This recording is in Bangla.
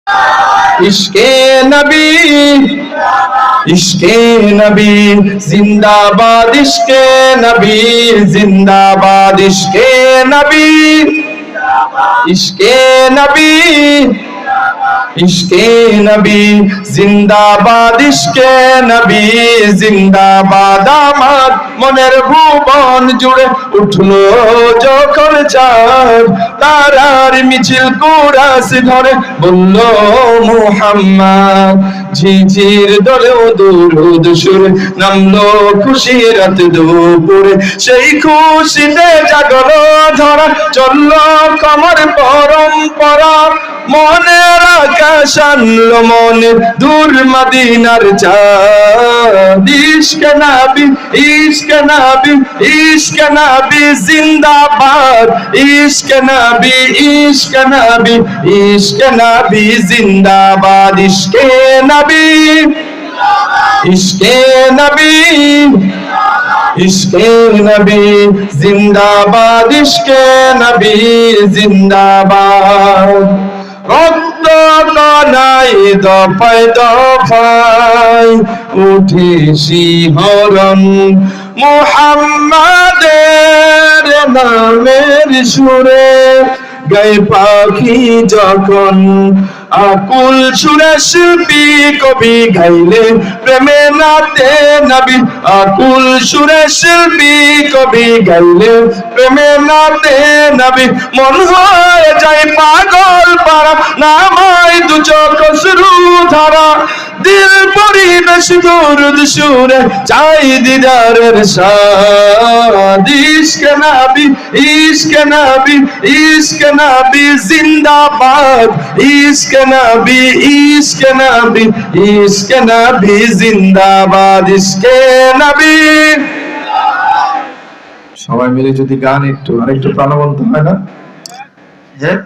ইশকে নবী ইশকে নবী জিন্দাবাদ, ইশকে নবী জিন্দাবাদ, ইশকে নবী ইশকে নবী ইশকে নবী জিন্দাবাদ, ইশকে নবী জিন্দাবাদ। আমার মনের ভুবন জুড়ে উঠলো যখন চাঁদ, তারার মিছিল কুরাস ধরে বলল মুহাম্মদ। ঝিঝির দলেও দুরুদ সুরে নামলো খুশির রাত দুপুরে, সেই খুশিতে জাগলো ধরা চললো কমর পরম্পরা। মনের আকাশ আনলো মনে দূর মদিনার চাঁদ, ইশকে নবী ইশকে নবী ইশকে নবী জিন্দাবাদ, ইশকে নবী ইশকে নবী ইশকে নবী জিন্দাবাদ, ইশকে নবী ইশকে নবী ইশকে নবী জিন্দাবাদ, ইশকে নবী জিন্দাবাদ। রক্ত কণায় দফায় দফায় উঠে শিহরণ, মুহাম্মাদের নামের সুরে গায়ে পাখি যখন আকুল সুরে শিল্পী কবি গাইলে প্রেমে নাতে নবী। আকুল সুরে শিল্পী কবি গাইলে প্রেমে নাতে নবী। মন হয়ে যায় পাগল পারা, নামায় দু চোখ শুরু ধারা। দিল পরিবেশ দুরুদ সুরে চাই দিদারের স্বাদ, ইশকে নবী ইশকে নবী ইশকে নবী জিন্দাবাদ, ইশকে নবী ইশকে নবী ইশকে নবী জিন্দাবাদ, ইশকে নবী। সবাই মিলে যদি গান একটু আরেকটু প্রাণবন্ত হয় না? হ্যাঁ।